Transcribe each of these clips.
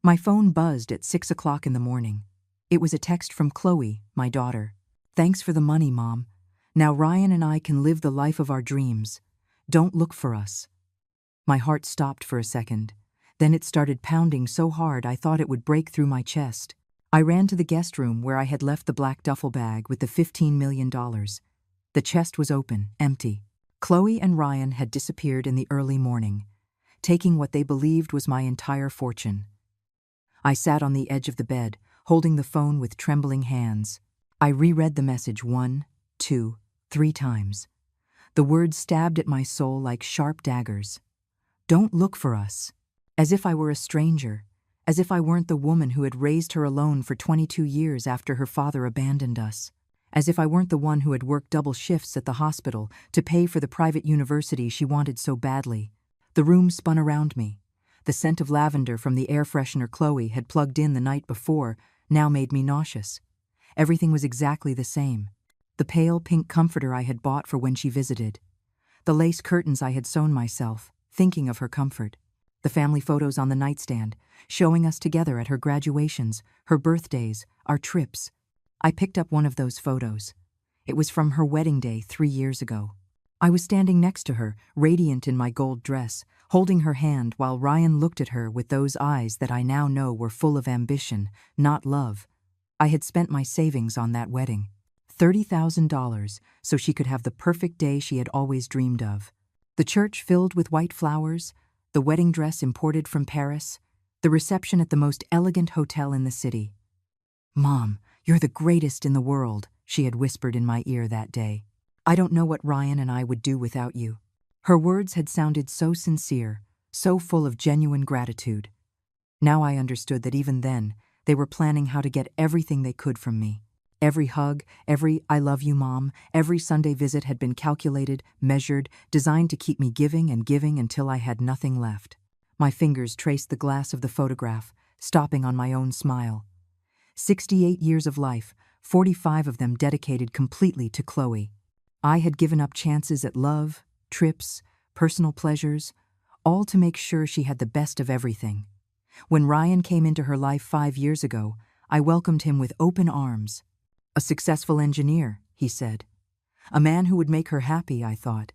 My phone buzzed at 6 o'clock in the morning. It was a text from Chloe, my daughter. "Thanks for the money, Mom. Now Ryan and I can live the life of our dreams. Don't look for us." My heart stopped for a second. Then it started pounding so hard I thought it would break through my chest. I ran to the guest room where I had left the black duffel bag with the $15 million. The chest was open, empty. Chloe and Ryan had disappeared in the early morning, taking what they believed was my entire fortune. I sat on the edge of the bed, holding the phone with trembling hands. I reread the message 1, 2, 3 times. The words stabbed at my soul like sharp daggers. Don't look for us. As if I were a stranger. As if I weren't the woman who had raised her alone for 22 years after her father abandoned us. As if I weren't the one who had worked double shifts at the hospital to pay for the private university she wanted so badly. The room spun around me. The scent of lavender from the air freshener Chloe had plugged in the night before now made me nauseous. Everything was exactly the same. The pale pink comforter I had bought for when she visited. The lace curtains I had sewn myself, thinking of her comfort. The family photos on the nightstand, showing us together at her graduations, her birthdays, our trips. I picked up one of those photos. It was from her wedding day 3 years ago. I was standing next to her, radiant in my gold dress, holding her hand while Ryan looked at her with those eyes that I now know were full of ambition, not love. I had spent my savings on that wedding. $30,000 so she could have the perfect day she had always dreamed of. The church filled with white flowers, the wedding dress imported from Paris, the reception at the most elegant hotel in the city. "Mom, you're the greatest in the world," she had whispered in my ear that day. "I don't know what Ryan and I would do without you." Her words had sounded so sincere, so full of genuine gratitude. Now I understood that even then, they were planning how to get everything they could from me. Every hug, every "I love you, Mom," every Sunday visit had been calculated, measured, designed to keep me giving and giving until I had nothing left. My fingers traced the glass of the photograph, stopping on my own smile. 68 years of life, 45 of them dedicated completely to Chloe. I had given up chances at love, trips, personal pleasures, all to make sure she had the best of everything. When Ryan came into her life 5 years ago, I welcomed him with open arms. A successful engineer, he said. A man who would make her happy, I thought.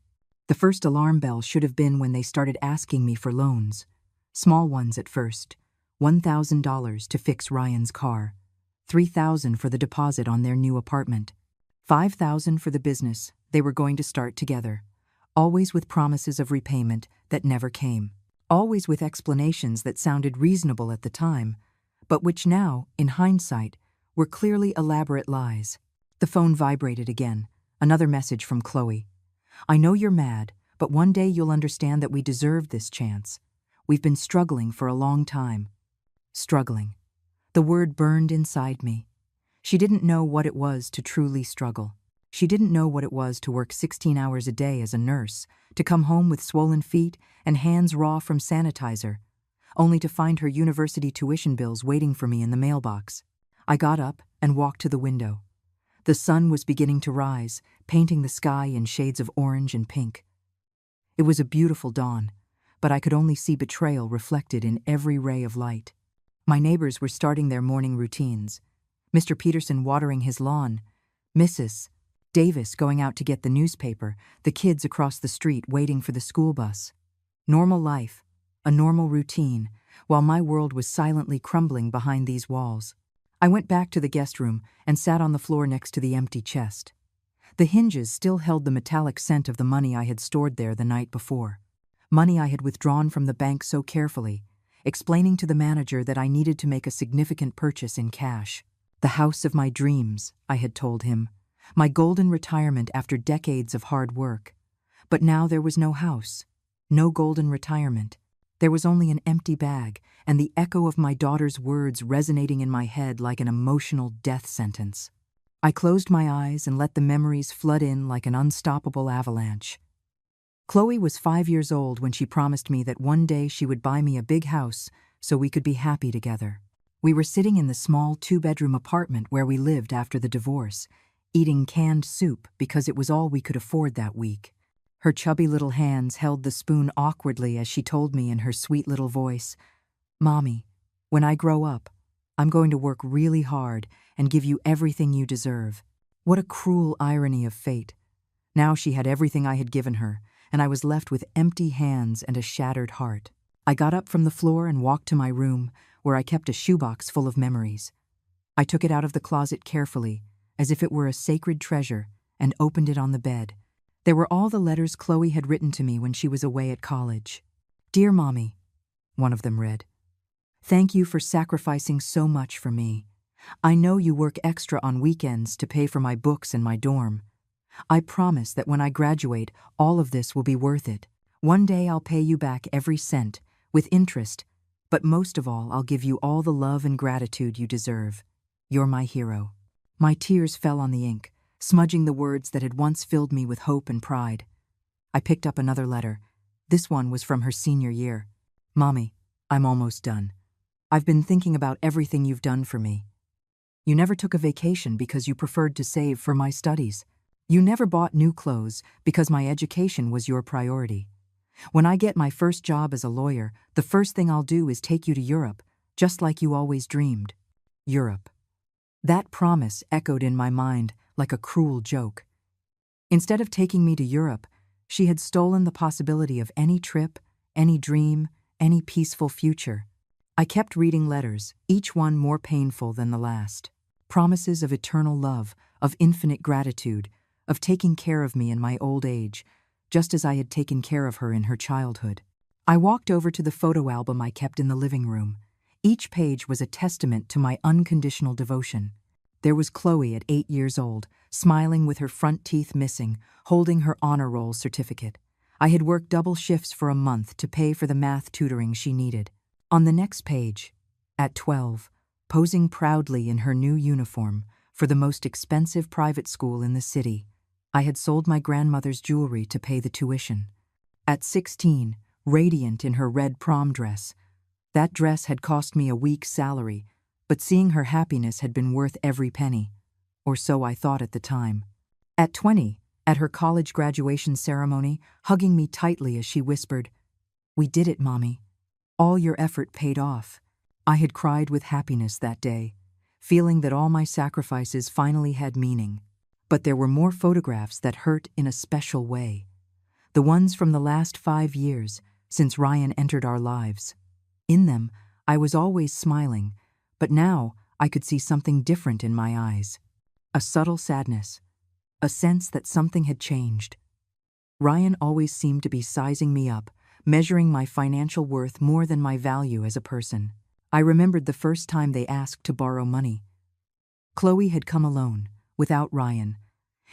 The first alarm bell should have been when they started asking me for loans. Small ones at first. $1,000 to fix Ryan's car. $3,000 for the deposit on their new apartment. $5,000 for the business they were going to start together. Always with promises of repayment that never came. Always with explanations that sounded reasonable at the time, but which now, in hindsight, were clearly elaborate lies. The phone vibrated again. Another message from Chloe. "I know you're mad, but one day you'll understand that we deserved this chance. We've been struggling for a long time." Struggling. The word burned inside me. She didn't know what it was to truly struggle. She didn't know what it was to work 16 hours a day as a nurse, to come home with swollen feet and hands raw from sanitizer, only to find her university tuition bills waiting for me in the mailbox. I got up and walked to the window. The sun was beginning to rise, painting the sky in shades of orange and pink. It was a beautiful dawn, but I could only see betrayal reflected in every ray of light. My neighbors were starting their morning routines. Mr. Peterson watering his lawn, Mrs. Davis going out to get the newspaper, the kids across the street waiting for the school bus. Normal life, a normal routine, while my world was silently crumbling behind these walls. I went back to the guest room and sat on the floor next to the empty chest. The hinges still held the metallic scent of the money I had stored there the night before. Money I had withdrawn from the bank so carefully, explaining to the manager that I needed to make a significant purchase in cash. The house of my dreams, I had told him. My golden retirement after decades of hard work. But now there was no house, no golden retirement. There was only an empty bag, and the echo of my daughter's words resonating in my head like an emotional death sentence. I closed my eyes and let the memories flood in like an unstoppable avalanche. Chloe was 5 years old when she promised me that one day she would buy me a big house so we could be happy together. We were sitting in the small 2-bedroom apartment where we lived after the divorce, eating canned soup because it was all we could afford that week. Her chubby little hands held the spoon awkwardly as she told me in her sweet little voice, "Mommy, When I grow up, I'm going to work really hard and give you everything you deserve. What a cruel irony of fate. Now she had everything I had given her, and I was left with empty hands and a shattered heart. I got up from the floor and walked to my room, where I kept a shoebox full of memories. I took it out of the closet carefully, as if it were a sacred treasure, and opened it on the bed. There were all the letters Chloe had written to me when she was away at college. "Dear Mommy," one of them read, "thank you for sacrificing so much for me. I know you work extra on weekends to pay for my books and my dorm. I promise that when I graduate, all of this will be worth it. One day I'll pay you back every cent, with interest, but most of all I'll give you all the love and gratitude you deserve. You're my hero." My tears fell on the ink, smudging the words that had once filled me with hope and pride. I picked up another letter. This one was from her senior year. "Mommy, I'm almost done. I've been thinking about everything you've done for me. You never took a vacation because you preferred to save for my studies. You never bought new clothes because my education was your priority. When I get my first job as a lawyer, the first thing I'll do is take you to Europe, just like you always dreamed." Europe. That promise echoed in my mind like a cruel joke. Instead of taking me to Europe, she had stolen the possibility of any trip, any dream, any peaceful future. I kept reading letters, each one more painful than the last. Promises of eternal love, of infinite gratitude, of taking care of me in my old age, just as I had taken care of her in her childhood. I walked over to the photo album I kept in the living room. Each page was a testament to my unconditional devotion. There was Chloe at 8 years old, smiling with her front teeth missing, holding her honor roll certificate. I had worked double shifts for a month to pay for the math tutoring she needed. On the next page, at 12, posing proudly in her new uniform for the most expensive private school in the city, I had sold my grandmother's jewelry to pay the tuition. At 16, radiant in her red prom dress. That dress had cost me a week's salary, but seeing her happiness had been worth every penny, or so I thought at the time. At 20, at her college graduation ceremony, hugging me tightly as she whispered, "We did it, Mommy. All your effort paid off." I had cried with happiness that day, feeling that all my sacrifices finally had meaning. But there were more photographs that hurt in a special way. The ones from the last 5 years, since Ryan entered our lives. In them, I was always smiling, but now I could see something different in my eyes. A subtle sadness, a sense that something had changed. Ryan always seemed to be sizing me up, measuring my financial worth more than my value as a person. I remembered the first time they asked to borrow money. Chloe had come alone, without Ryan,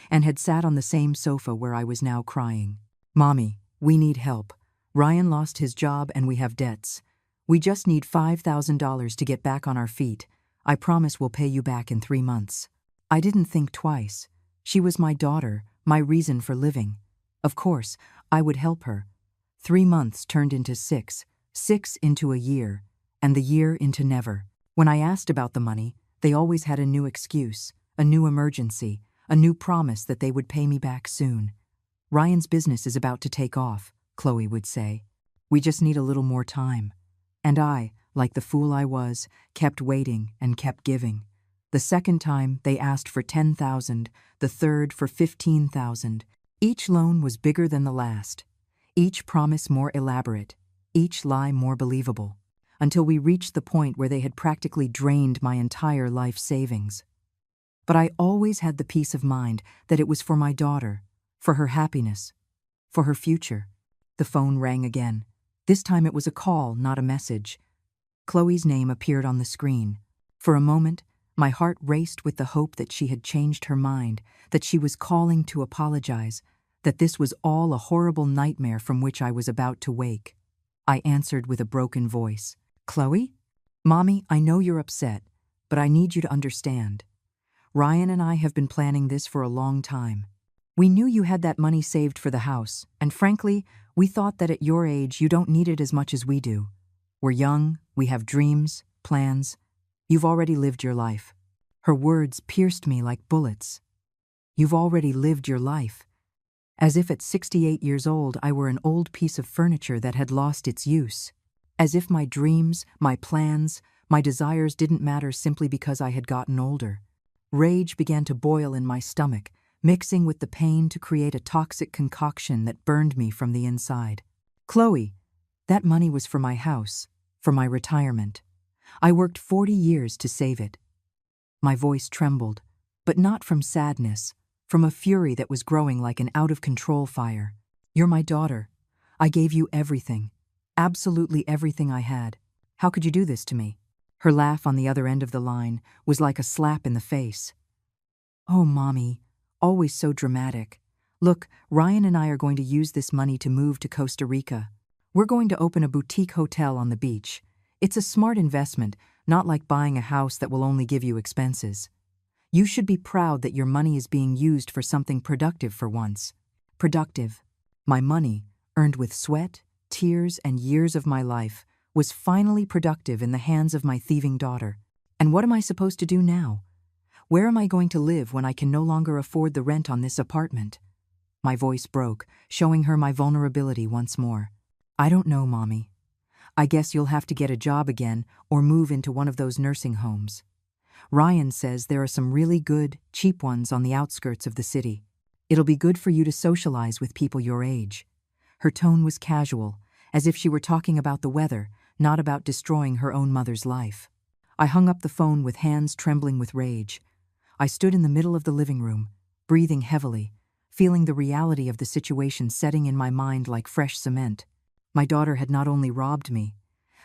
and had sat on the same sofa where I was now crying. "Mommy, we need help. Ryan lost his job and we have debts. We just need $5,000 to get back on our feet. I promise we'll pay you back in 3 months." I didn't think twice. She was my daughter, my reason for living. Of course, I would help her. 3 months turned into 6, 6 into a year, and the year into never. When I asked about the money, they always had a new excuse, a new emergency, a new promise that they would pay me back soon. "Ryan's business is about to take off," Chloe would say. "We just need a little more time." And I, like the fool I was, kept waiting and kept giving. The second time, they asked for $10,000, the third for $15,000. Each loan was bigger than the last, each promise more elaborate, each lie more believable, until we reached the point where they had practically drained my entire life savings. But I always had the peace of mind that it was for my daughter, for her happiness, for her future. The phone rang again. This time it was a call, not a message. Chloe's name appeared on the screen. For a moment, my heart raced with the hope that she had changed her mind, that she was calling to apologize, that this was all a horrible nightmare from which I was about to wake. I answered with a broken voice. "Chloe? Mommy, I know you're upset, but I need you to understand. Ryan and I have been planning this for a long time. We knew you had that money saved for the house, and frankly, we thought that at your age you don't need it as much as we do. We're young, we have dreams, plans. You've already lived your life." Her words pierced me like bullets. "You've already lived your life." As if at 68 years old I were an old piece of furniture that had lost its use. As if my dreams, my plans, My desires didn't matter simply because I had gotten older. Rage began to boil in my stomach, mixing with the pain to create a toxic concoction that burned me from the inside. Chloe, that money was for my house, for my retirement. I worked 40 years to save it. My voice trembled, but not from sadness, from a fury that was growing like an out-of-control fire. You're my daughter. I gave you everything, absolutely everything I had. How could you do this to me? Her laugh on the other end of the line was like a slap in the face. Oh, Mommy, always so dramatic. Look, Ryan and I are going to use this money to move to Costa Rica. We're going to open a boutique hotel on the beach. It's a smart investment, not like buying a house that will only give you expenses. You should be proud that your money is being used for something productive for once. Productive. My money, earned with sweat, tears, and years of my life, was finally productive in the hands of my thieving daughter. And what am I supposed to do now? Where am I going to live when I can no longer afford the rent on this apartment? My voice broke, showing her my vulnerability once more. I don't know, Mommy. I guess you'll have to get a job again or move into one of those nursing homes. Ryan says there are some really good, cheap ones on the outskirts of the city. It'll be good for you to socialize with people your age. Her tone was casual, as if she were talking about the weather, not about destroying her own mother's life. I hung up the phone with hands trembling with rage. I stood in the middle of the living room, breathing heavily, feeling the reality of the situation setting in my mind like fresh cement. My daughter had not only robbed me,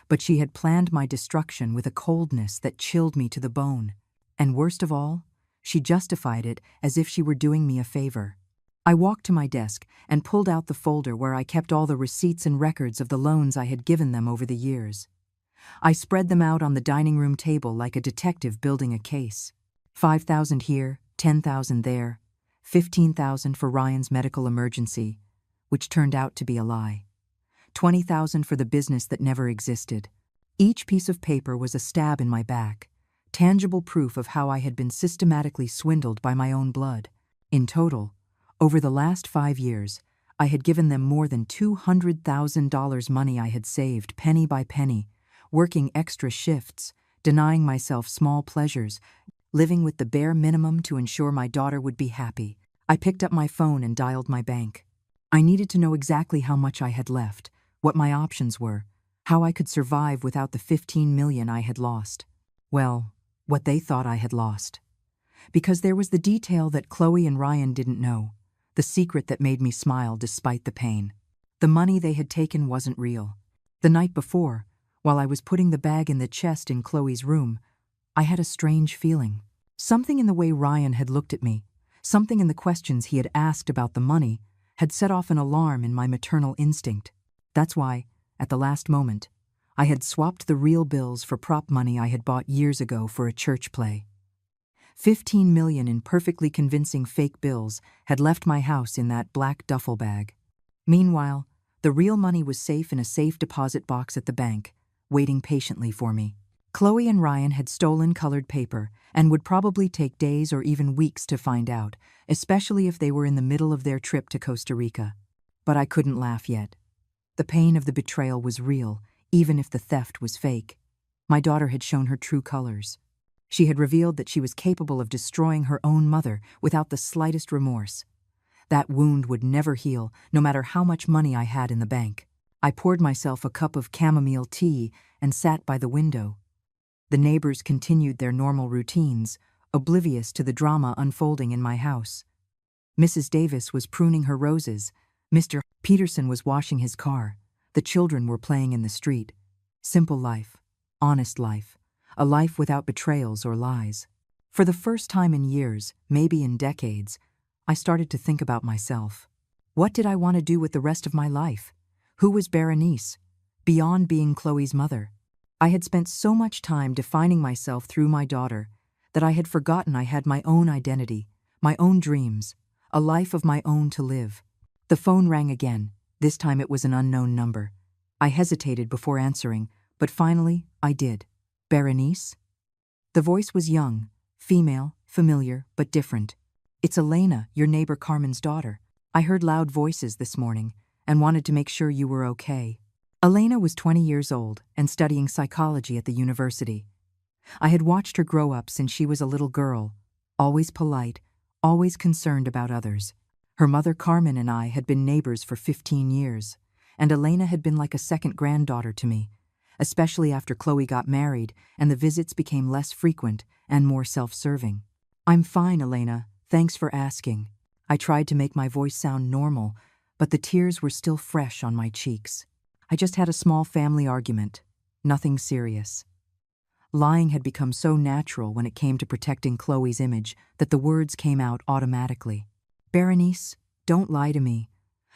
but she had planned my destruction with a coldness that chilled me to the bone. And worst of all, she justified it as if she were doing me a favor. I walked to my desk and pulled out the folder where I kept all the receipts and records of the loans I had given them over the years. I spread them out on the dining room table like a detective building a case. 5,000 here, 10,000 there, 15,000 for Ryan's medical emergency, which turned out to be a lie. 20,000 for the business that never existed. Each piece of paper was a stab in my back, tangible proof of how I had been systematically swindled by my own blood. In total, over the last 5 years, I had given them more than $200,000 money I had saved penny by penny, working extra shifts, denying myself small pleasures, living with the bare minimum to ensure my daughter would be happy. I picked up my phone and dialed my bank. I needed to know exactly how much I had left, what my options were, how I could survive without the $15 million I had lost. Well, what they thought I had lost. Because there was the detail that Chloe and Ryan didn't know, the secret that made me smile despite the pain. The money they had taken wasn't real. The night before, while I was putting the bag in the chest in Chloe's room, I had a strange feeling. Something in the way Ryan had looked at me, something in the questions he had asked about the money, had set off an alarm in my maternal instinct. That's why, at the last moment, I had swapped the real bills for prop money I had bought years ago for a church play. 15 million in perfectly convincing fake bills had left my house in that black duffel bag. Meanwhile, the real money was safe in a safe deposit box at the bank, waiting patiently for me. Chloe and Ryan had stolen colored paper and would probably take days or even weeks to find out, especially if they were in the middle of their trip to Costa Rica. But I couldn't laugh yet. The pain of the betrayal was real, even if the theft was fake. My daughter had shown her true colors. She had revealed that she was capable of destroying her own mother without the slightest remorse. That wound would never heal, no matter how much money I had in the bank. I poured myself a cup of chamomile tea and sat by the window. The neighbors continued their normal routines, oblivious to the drama unfolding in my house. Mrs. Davis was pruning her roses. Mr. Peterson was washing his car. The children were playing in the street. Simple life, honest life, a life without betrayals or lies. For the first time in years, maybe in decades, I started to think about myself. What did I want to do with the rest of my life? Who was Berenice, beyond being Chloe's mother? I had spent so much time defining myself through my daughter that I had forgotten I had my own identity, my own dreams, a life of my own to live. The phone rang again. This time it was an unknown number. I hesitated before answering, but finally I did. Berenice? The voice was young, female, familiar, but different. It's Elena, your neighbor Carmen's daughter. I heard loud voices this morning and wanted to make sure you were okay. Elena was 20 years old and studying psychology at the university. I had watched her grow up since she was a little girl, always polite, always concerned about others. Her mother Carmen and I had been neighbors for 15 years, and Elena had been like a second granddaughter to me, especially after Chloe got married and the visits became less frequent and more self-serving. "I'm fine, Elena, thanks for asking." I tried to make my voice sound normal, but the tears were still fresh on my cheeks. "I just had a small family argument. Nothing serious." Lying had become so natural when it came to protecting Chloe's image that the words came out automatically. "Berenice, don't lie to me.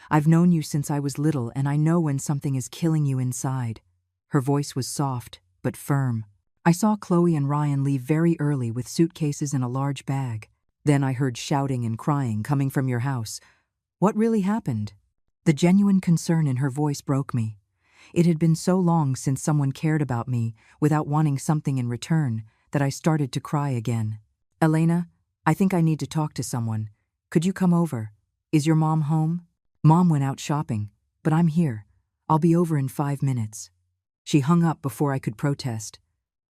I've known you since I was little and I know when something is killing you inside." Her voice was soft, but firm. "I saw Chloe and Ryan leave very early with suitcases and a large bag. Then I heard shouting and crying coming from your house. What really happened?" The genuine concern in her voice broke me. It had been so long since someone cared about me without wanting something in return that I started to cry again. "Elena, I think I need to talk to someone. Could you come over? Is your mom home?" "Mom went out shopping, but I'm here. I'll be over in 5 minutes." She hung up before I could protest.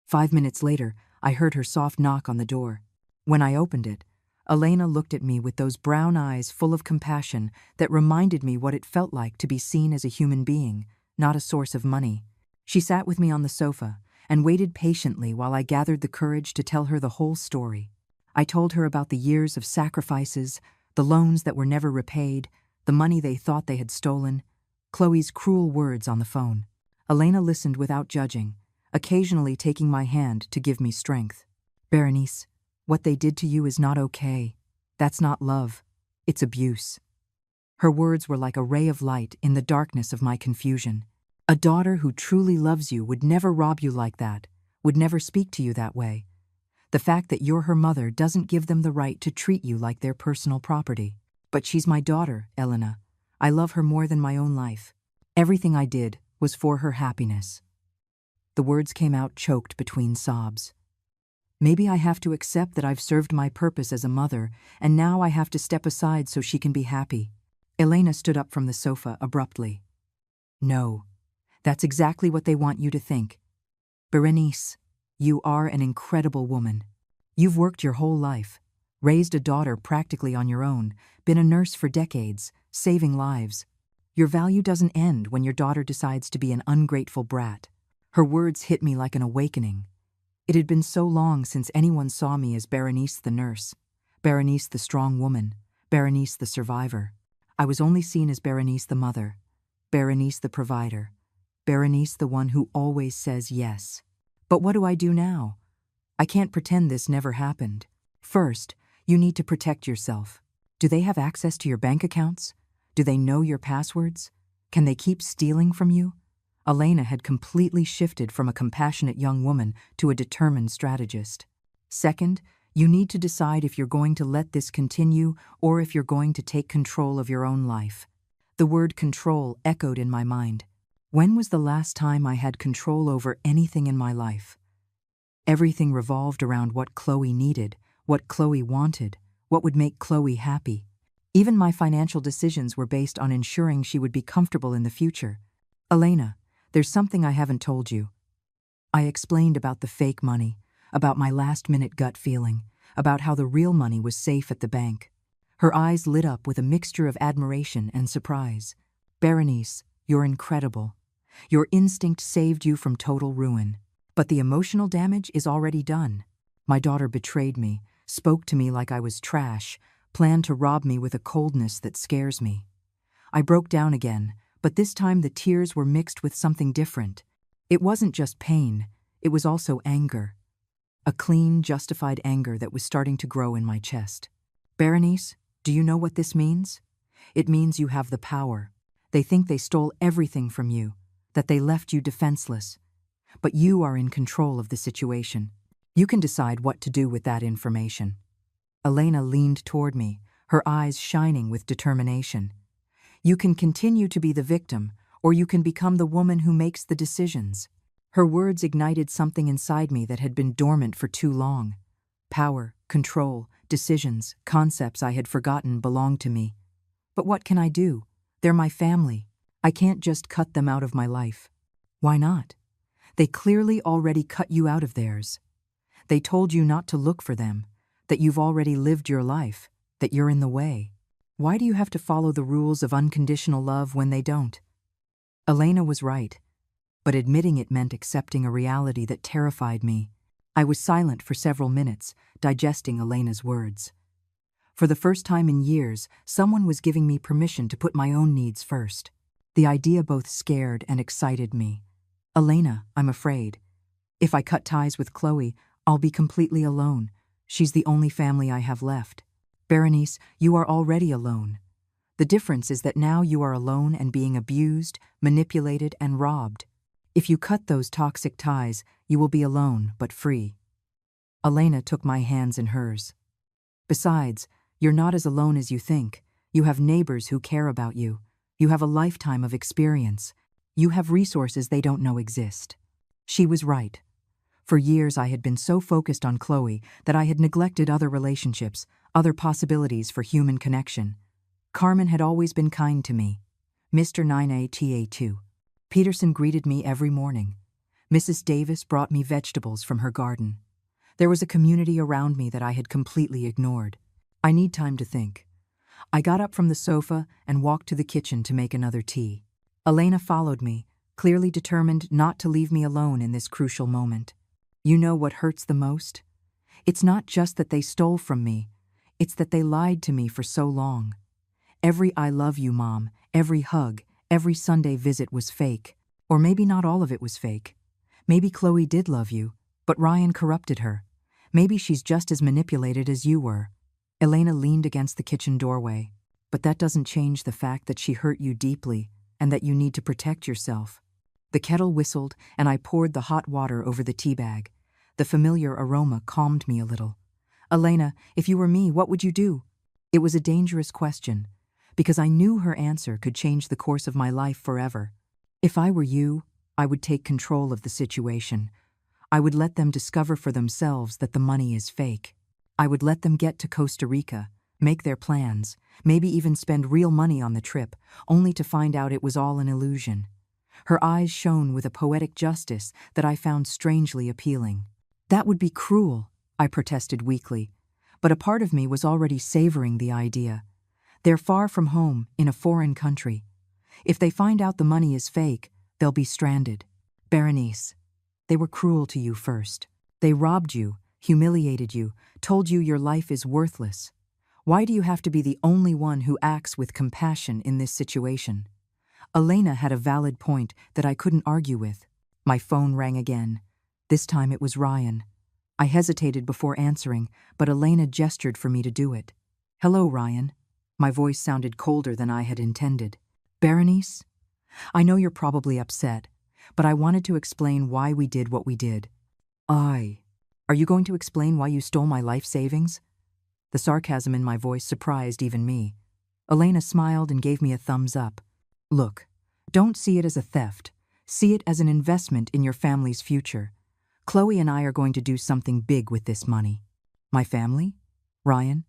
5 minutes later, I heard her soft knock on the door. When I opened it, Elena looked at me with those brown eyes full of compassion that reminded me what it felt like to be seen as a human being, not a source of money. She sat with me on the sofa and waited patiently while I gathered the courage to tell her the whole story. I told her about the years of sacrifices, the loans that were never repaid, the money they thought they had stolen, Chloe's cruel words on the phone. Elena listened without judging, occasionally taking my hand to give me strength. "Berenice, what they did to you is not okay. That's not love. It's abuse." Her words were like a ray of light in the darkness of my confusion. "A daughter who truly loves you would never rob you like that, would never speak to you that way. The fact that you're her mother doesn't give them the right to treat you like their personal property. But she's my daughter, Elena. I love her more than my own life. Everything I did was for her happiness." The words came out choked between sobs. "Maybe I have to accept that I've served my purpose as a mother, and now I have to step aside so she can be happy." Elena stood up from the sofa abruptly. "No, that's exactly what they want you to think. Berenice, you are an incredible woman. You've worked your whole life, raised a daughter practically on your own, been a nurse for decades, saving lives. Your value doesn't end when your daughter decides to be an ungrateful brat." Her words hit me like an awakening. It had been so long since anyone saw me as Berenice the nurse, Berenice the strong woman, Berenice the survivor. I was only seen as Berenice the mother, Berenice the provider, Berenice the one who always says yes. But what do I do now? I can't pretend this never happened. First, you need to protect yourself. Do they have access to your bank accounts? Do they know your passwords? Can they keep stealing from you? Elena had completely shifted from a compassionate young woman to a determined strategist. Second, you need to decide if you're going to let this continue or if you're going to take control of your own life. The word control echoed in my mind. When was the last time I had control over anything in my life? Everything revolved around what Chloe needed, what Chloe wanted, what would make Chloe happy. Even my financial decisions were based on ensuring she would be comfortable in the future. "Elena, there's something I haven't told you." I explained about the fake money, about my last-minute gut feeling, about how the real money was safe at the bank. Her eyes lit up with a mixture of admiration and surprise. "Berenice, you're incredible. Your instinct saved you from total ruin. But the emotional damage is already done. My daughter betrayed me, spoke to me like I was trash, planned to rob me with a coldness that scares me." I broke down again, but this time the tears were mixed with something different. It wasn't just pain, it was also anger. A clean, justified anger that was starting to grow in my chest. "Berenice, do you know what this means? It means you have the power. They think they stole everything from you, that they left you defenseless. But you are in control of the situation. You can decide what to do with that information." Elena leaned toward me, her eyes shining with determination. "You can continue to be the victim, or you can become the woman who makes the decisions." Her words ignited something inside me that had been dormant for too long. Power, control, decisions, concepts I had forgotten belonged to me. But what can I do? They're my family. I can't just cut them out of my life. "Why not? They clearly already cut you out of theirs." They told you not to look for them, that you've already lived your life, that you're in the way. Why do you have to follow the rules of unconditional love when they don't? Elena was right, but admitting it meant accepting a reality that terrified me. I was silent for several minutes, digesting Elena's words. For the first time in years, someone was giving me permission to put my own needs first. The idea both scared and excited me. Elena, I'm afraid. If I cut ties with Chloe, I'll be completely alone. She's the only family I have left. Berenice, you are already alone. The difference is that now you are alone and being abused, manipulated, and robbed. If you cut those toxic ties, you will be alone, but free. Elena took my hands in hers. Besides, you're not as alone as you think. You have neighbors who care about you. You have a lifetime of experience. You have resources they don't know exist. She was right. For years I had been so focused on Chloe that I had neglected other relationships, other possibilities for human connection. Carmen had always been kind to me. Mr. 9ATA2. Peterson greeted me every morning. Mrs. Davis brought me vegetables from her garden. There was a community around me that I had completely ignored. I need time to think. I got up from the sofa and walked to the kitchen to make another tea. Elena followed me, clearly determined not to leave me alone in this crucial moment. You know what hurts the most? It's not just that they stole from me. It's that they lied to me for so long. Every "I love you, Mom," every hug, every Sunday visit was fake. Or maybe not all of it was fake. Maybe Chloe did love you, but Ryan corrupted her. Maybe she's just as manipulated as you were. Elena leaned against the kitchen doorway. But that doesn't change the fact that she hurt you deeply and that you need to protect yourself. The kettle whistled and I poured the hot water over the tea bag. The familiar aroma calmed me a little. Elena, if you were me, what would you do? It was a dangerous question, because I knew her answer could change the course of my life forever. If I were you, I would take control of the situation. I would let them discover for themselves that the money is fake. I would let them get to Costa Rica, make their plans, maybe even spend real money on the trip, only to find out it was all an illusion. Her eyes shone with a poetic justice that I found strangely appealing. That would be cruel, I protested weakly, but a part of me was already savoring the idea. They're far from home, in a foreign country. If they find out the money is fake, they'll be stranded. Berenice, they were cruel to you first. They robbed you, humiliated you, told you your life is worthless. Why do you have to be the only one who acts with compassion in this situation? Elena had a valid point that I couldn't argue with. My phone rang again. This time it was Ryan. I hesitated before answering, but Elena gestured for me to do it. Hello, Ryan. My voice sounded colder than I had intended. Berenice? I know you're probably upset, but I wanted to explain why we did what we did. Are you going to explain why you stole my life savings? The sarcasm in my voice surprised even me. Elena smiled and gave me a thumbs up. Look, don't see it as a theft. See it as an investment in your family's future. Chloe and I are going to do something big with this money. My family? Ryan,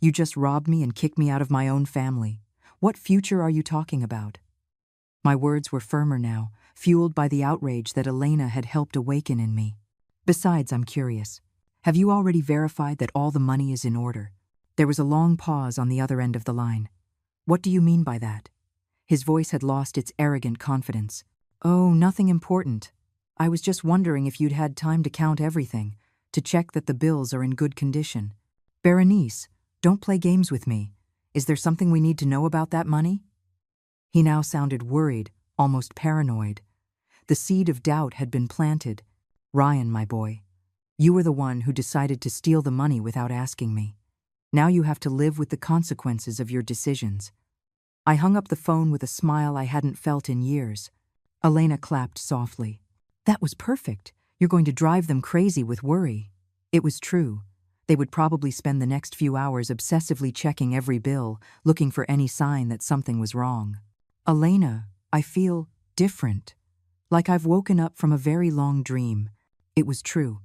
you just robbed me and kicked me out of my own family. What future are you talking about? My words were firmer now, fueled by the outrage that Elena had helped awaken in me. Besides, I'm curious. Have you already verified that all the money is in order? There was a long pause on the other end of the line. What do you mean by that? His voice had lost its arrogant confidence. Oh, nothing important. I was just wondering if you'd had time to count everything, to check that the bills are in good condition. Berenice, don't play games with me. Is there something we need to know about that money? He now sounded worried, almost paranoid. The seed of doubt had been planted. Ryan, my boy, you were the one who decided to steal the money without asking me. Now you have to live with the consequences of your decisions. I hung up the phone with a smile I hadn't felt in years. Elena clapped softly. That was perfect. You're going to drive them crazy with worry. It was true. They would probably spend the next few hours obsessively checking every bill, looking for any sign that something was wrong. Elena, I feel different. Like I've woken up from a very long dream. It was true.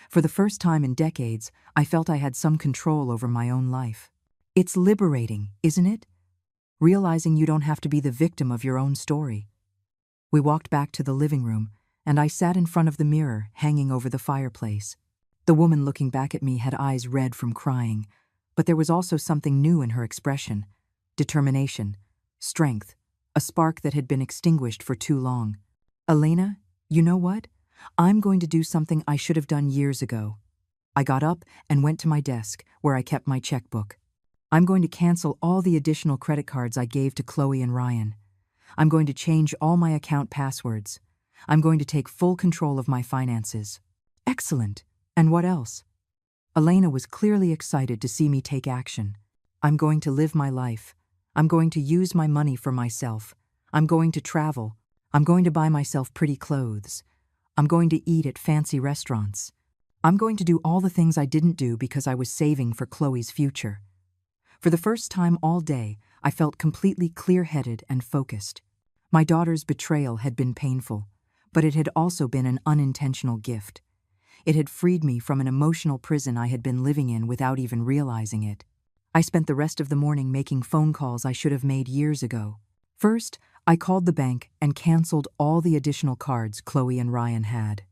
For the first time in decades, I felt I had some control over my own life. It's liberating, isn't it? Realizing you don't have to be the victim of your own story. We walked back to the living room, and I sat in front of the mirror hanging over the fireplace. The woman looking back at me had eyes red from crying, but there was also something new in her expression: determination, strength, a spark that had been extinguished for too long. "Elena, you know what? I'm going to do something I should have done years ago." I got up and went to my desk, where I kept my checkbook. "I'm going to cancel all the additional credit cards I gave to Chloe and Ryan. I'm going to change all my account passwords. I'm going to take full control of my finances." "Excellent. And what else?" Elena was clearly excited to see me take action. "I'm going to live my life. I'm going to use my money for myself. I'm going to travel. I'm going to buy myself pretty clothes. I'm going to eat at fancy restaurants. I'm going to do all the things I didn't do because I was saving for Chloe's future." For the first time all day, I felt completely clear-headed and focused. My daughter's betrayal had been painful, but it had also been an unintentional gift. It had freed me from an emotional prison I had been living in without even realizing it. I spent the rest of the morning making phone calls I should have made years ago. First, I called the bank and canceled all the additional cards Chloe and Ryan had.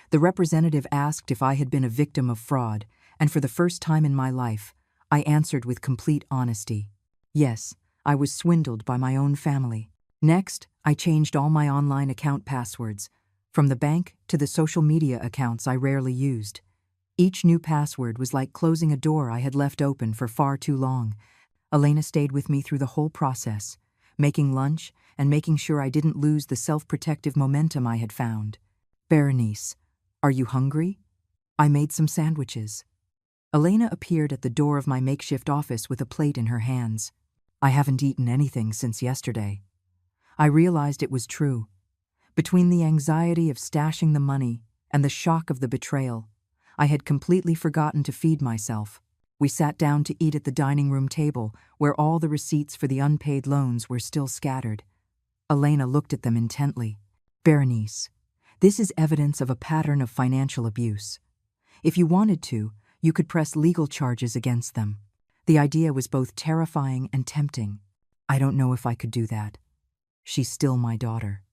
The representative asked if I had been a victim of fraud, and for the first time in my life, I answered with complete honesty. Yes, I was swindled by my own family. Next, I changed all my online account passwords, from the bank to the social media accounts I rarely used. Each new password was like closing a door I had left open for far too long. Elena stayed with me through the whole process, making lunch and making sure I didn't lose the self-protective momentum I had found. "Berenice, are you hungry? I made some sandwiches." Elena appeared at the door of my makeshift office with a plate in her hands. "I haven't eaten anything since yesterday." I realized it was true. Between the anxiety of stashing the money and the shock of the betrayal, I had completely forgotten to feed myself. We sat down to eat at the dining room table, where all the receipts for the unpaid loans were still scattered. Elena looked at them intently. "Berenice, this is evidence of a pattern of financial abuse. If you wanted to, you could press legal charges against them." The idea was both terrifying and tempting. I don't know if I could do that. She's still my daughter.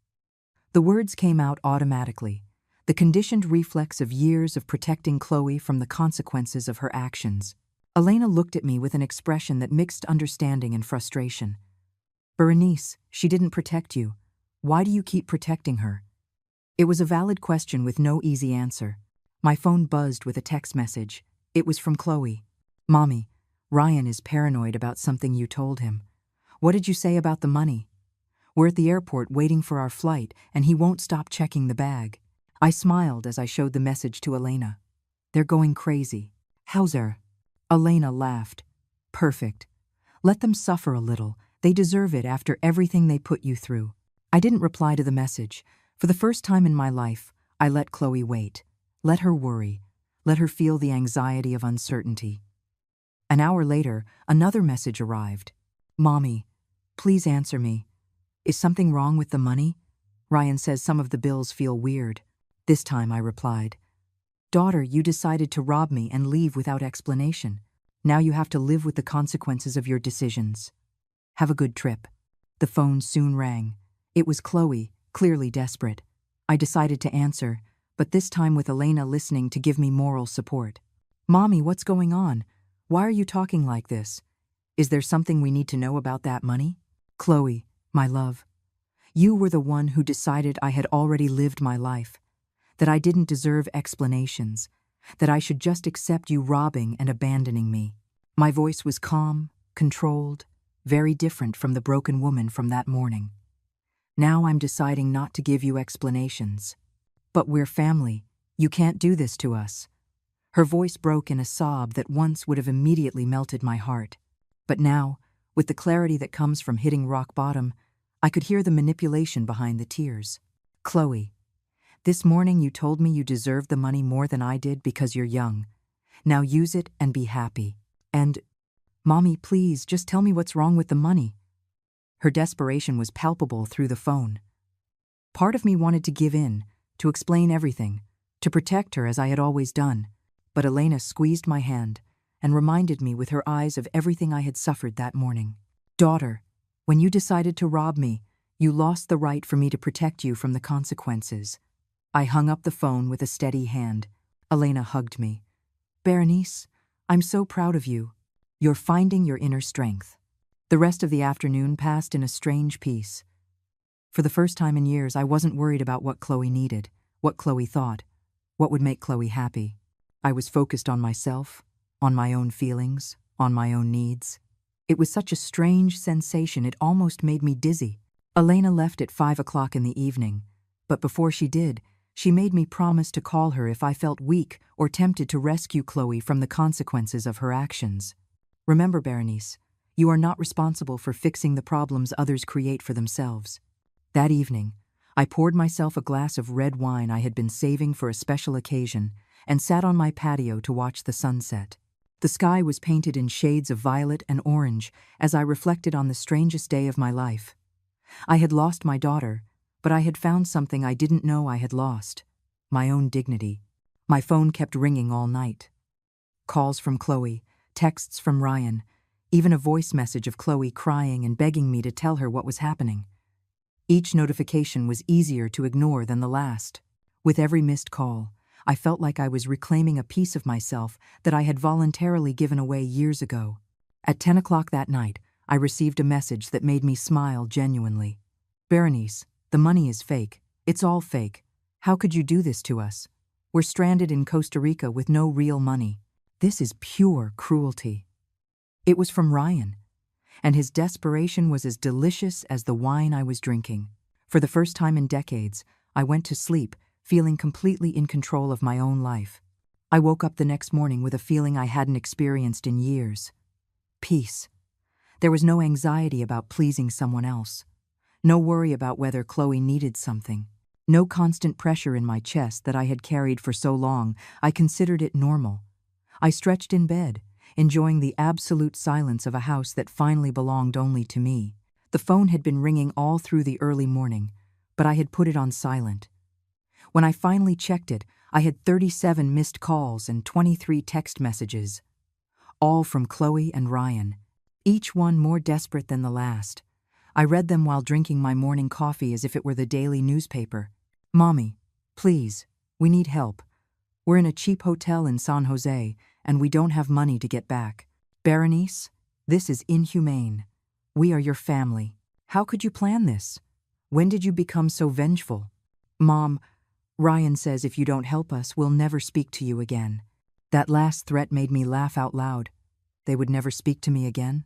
The words came out automatically, the conditioned reflex of years of protecting Chloe from the consequences of her actions. Elena looked at me with an expression that mixed understanding and frustration. "Berenice, she didn't protect you. Why do you keep protecting her?" It was a valid question with no easy answer. My phone buzzed with a text message. It was from Chloe. "Mommy, Ryan is paranoid about something you told him. What did you say about the money? We're at the airport waiting for our flight, and he won't stop checking the bag." I smiled as I showed the message to Elena. "They're going crazy. Hauser." Elena laughed. "Perfect. Let them suffer a little. They deserve it after everything they put you through." I didn't reply to the message. For the first time in my life, I let Chloe wait. Let her worry. Let her feel the anxiety of uncertainty. An hour later, another message arrived. "Mommy, please answer me. Is something wrong with the money? Ryan says some of the bills feel weird." This time I replied, "Daughter, you decided to rob me and leave without explanation. Now you have to live with the consequences of your decisions. Have a good trip." The phone soon rang. It was Chloe, clearly desperate. I decided to answer, but this time with Elena listening to give me moral support. "Mommy, what's going on? Why are you talking like this? Is there something we need to know about that money?" "Chloe, my love, you were the one who decided I had already lived my life, that I didn't deserve explanations, that I should just accept you robbing and abandoning me." My voice was calm, controlled, very different from the broken woman from that morning. "Now I'm deciding not to give you explanations. But we're family. You can't do this to us." Her voice broke in a sob that once would have immediately melted my heart. But now, with the clarity that comes from hitting rock bottom, I could hear the manipulation behind the tears. "Chloe, this morning you told me you deserved the money more than I did because you're young. Now use it and be happy. And, Mommy, please, just tell me what's wrong with the money." Her desperation was palpable through the phone. Part of me wanted to give in, to explain everything, to protect her as I had always done. But Elena squeezed my hand and reminded me with her eyes of everything I had suffered that morning. "Daughter, when you decided to rob me, you lost the right for me to protect you from the consequences." I hung up the phone with a steady hand. Elena hugged me, Berenice, I'm so proud of you. You're finding your inner strength. The rest of the afternoon passed in a strange peace. For the first time in years, I wasn't worried about what Chloe needed, what Chloe thought, what would make Chloe happy. I was focused on myself, on my own feelings, on my own needs. It was such a strange sensation, it almost made me dizzy. Elena left at 5 o'clock in the evening, but before she did, she made me promise to call her if I felt weak or tempted to rescue Chloe from the consequences of her actions. Remember, Berenice, you are not responsible for fixing the problems others create for themselves. That evening, I poured myself a glass of red wine I had been saving for a special occasion and sat on my patio to watch the sunset. The sky was painted in shades of violet and orange as I reflected on the strangest day of my life. I had lost my daughter, but I had found something I didn't know I had lost: my own dignity. My phone kept ringing all night. Calls from Chloe, texts from Ryan, even a voice message of Chloe crying and begging me to tell her what was happening. Each notification was easier to ignore than the last. With every missed call, I felt like I was reclaiming a piece of myself that I had voluntarily given away years ago. At 10 o'clock that night, I received a message that made me smile genuinely. Berenice, the money is fake. It's all fake. How could you do this to us? We're stranded in Costa Rica with no real money. This is pure cruelty. It was from Ryan, and his desperation was as delicious as the wine I was drinking. For the first time in decades, I went to sleep feeling completely in control of my own life. I woke up the next morning with a feeling I hadn't experienced in years. Peace. There was no anxiety about pleasing someone else. No worry about whether Chloe needed something. No constant pressure in my chest that I had carried for so long. I considered it normal. I stretched in bed, enjoying the absolute silence of a house that finally belonged only to me. The phone had been ringing all through the early morning, but I had put it on silent. When I finally checked it, I had 37 missed calls and 23 text messages, all from Chloe and Ryan, each one more desperate than the last. I read them while drinking my morning coffee as if it were the daily newspaper. Mommy, please, we need help. We're in a cheap hotel in San Jose, and we don't have money to get back. Berenice, this is inhumane. We are your family. How could you plan this? When did you become so vengeful? Mom, Ryan says if you don't help us, we'll never speak to you again. That last threat made me laugh out loud. They would never speak to me again?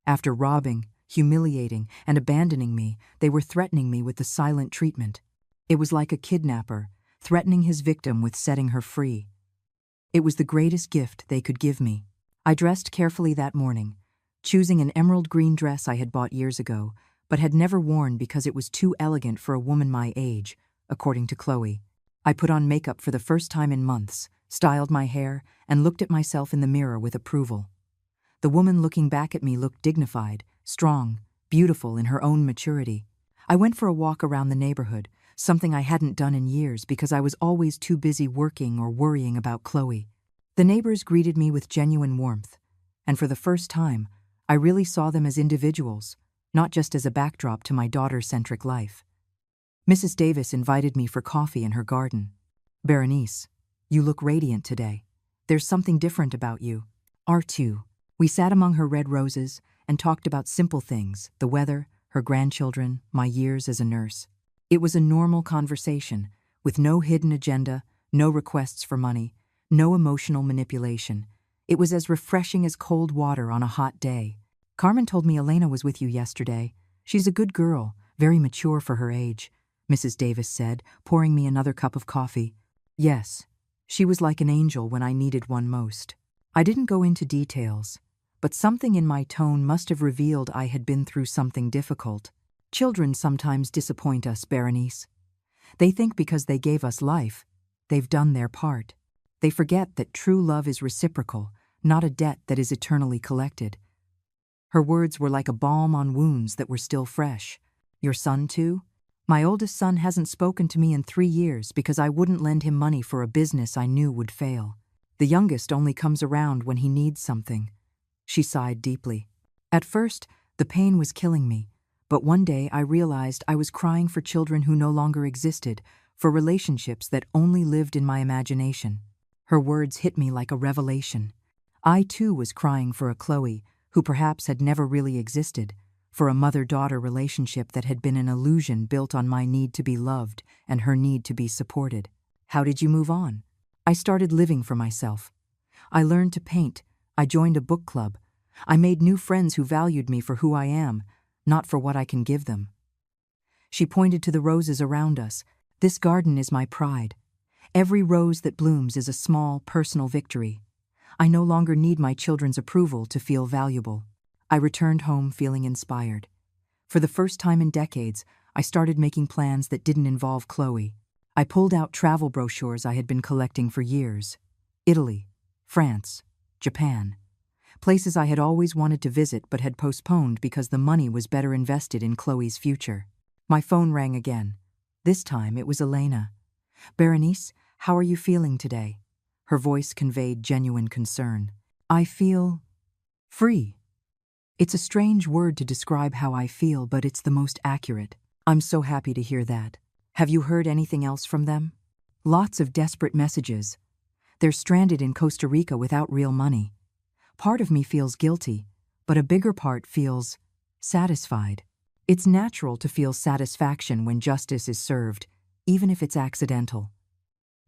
After robbing, humiliating, and abandoning me, they were threatening me with the silent treatment. It was like a kidnapper, threatening his victim with setting her free. It was the greatest gift they could give me. I dressed carefully that morning, choosing an emerald green dress I had bought years ago, but had never worn because it was too elegant for a woman my age, according to Chloe. I put on makeup for the first time in months, styled my hair, and looked at myself in the mirror with approval. The woman looking back at me looked dignified, strong, beautiful in her own maturity. I went for a walk around the neighborhood, something I hadn't done in years because I was always too busy working or worrying about Chloe. The neighbors greeted me with genuine warmth, and for the first time, I really saw them as individuals, not just as a backdrop to my daughter-centric life. Mrs. Davis invited me for coffee in her garden. Berenice, you look radiant today. There's something different about you. R2. We sat among her red roses and talked about simple things, the weather, her grandchildren, my years as a nurse. It was a normal conversation, with no hidden agenda, no requests for money, no emotional manipulation. It was as refreshing as cold water on a hot day. Carmen told me Elena was with you yesterday. She's a good girl, very mature for her age, Mrs. Davis said, pouring me another cup of coffee. Yes, she was like an angel when I needed one most. I didn't go into details, but something in my tone must have revealed I had been through something difficult. Children sometimes disappoint us, Berenice. They think because they gave us life, they've done their part. They forget that true love is reciprocal, not a debt that is eternally collected. Her words were like a balm on wounds that were still fresh. Your son too? My oldest son hasn't spoken to me in 3 years because I wouldn't lend him money for a business I knew would fail. The youngest only comes around when he needs something. She sighed deeply. At first, the pain was killing me, but one day I realized I was crying for children who no longer existed, for relationships that only lived in my imagination. Her words hit me like a revelation. I too was crying for a Chloe who perhaps had never really existed, for a mother-daughter relationship that had been an illusion built on my need to be loved and her need to be supported. How did you move on? I started living for myself. I learned to paint. I joined a book club. I made new friends who valued me for who I am, not for what I can give them. She pointed to the roses around us. This garden is my pride. Every rose that blooms is a small, personal victory. I no longer need my children's approval to feel valuable. I returned home feeling inspired. For the first time in decades, I started making plans that didn't involve Chloe. I pulled out travel brochures I had been collecting for years. Italy, France, Japan. Places I had always wanted to visit but had postponed because the money was better invested in Chloe's future. My phone rang again. This time it was Elena. "Berenice, how are you feeling today?" Her voice conveyed genuine concern. "I feel free." It's a strange word to describe how I feel, but it's the most accurate. I'm so happy to hear that. Have you heard anything else from them? Lots of desperate messages. They're stranded in Costa Rica without real money. Part of me feels guilty, but a bigger part feels satisfied. It's natural to feel satisfaction when justice is served, even if it's accidental.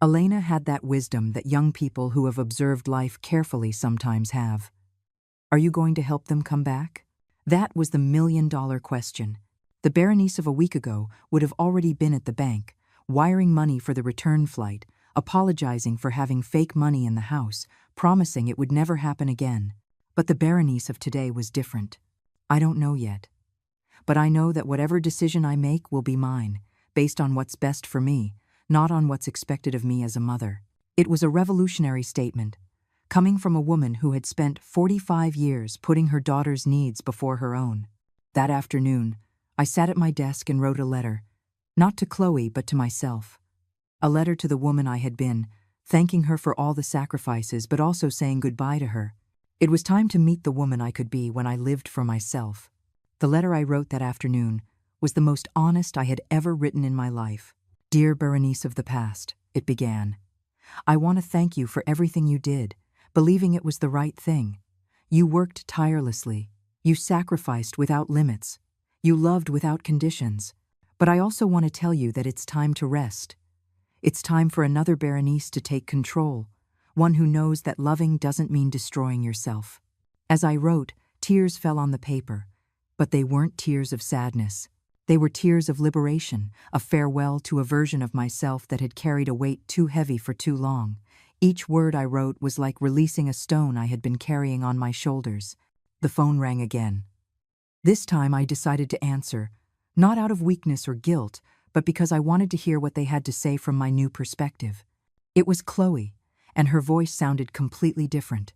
Elena had that wisdom that young people who have observed life carefully sometimes have. Are you going to help them come back? That was the million-dollar question. The Berenice of a week ago would have already been at the bank, wiring money for the return flight, apologizing for having fake money in the house, promising it would never happen again. But the Berenice of today was different. I don't know yet. But I know that whatever decision I make will be mine, based on what's best for me, not on what's expected of me as a mother. It was a revolutionary statement, coming from a woman who had spent 45 years putting her daughter's needs before her own. That afternoon, I sat at my desk and wrote a letter, not to Chloe but to myself. A letter to the woman I had been, thanking her for all the sacrifices but also saying goodbye to her. It was time to meet the woman I could be when I lived for myself. The letter I wrote that afternoon was the most honest I had ever written in my life. "Dear Berenice of the past," it began. "I want to thank you for everything you did, believing it was the right thing. You worked tirelessly. You sacrificed without limits. You loved without conditions. But I also want to tell you that it's time to rest. It's time for another Berenice to take control, one who knows that loving doesn't mean destroying yourself." As I wrote, tears fell on the paper, but they weren't tears of sadness. They were tears of liberation, a farewell to a version of myself that had carried a weight too heavy for too long. Each word I wrote was like releasing a stone I had been carrying on my shoulders. The phone rang again. This time I decided to answer, not out of weakness or guilt, but because I wanted to hear what they had to say from my new perspective. It was Chloe, and her voice sounded completely different.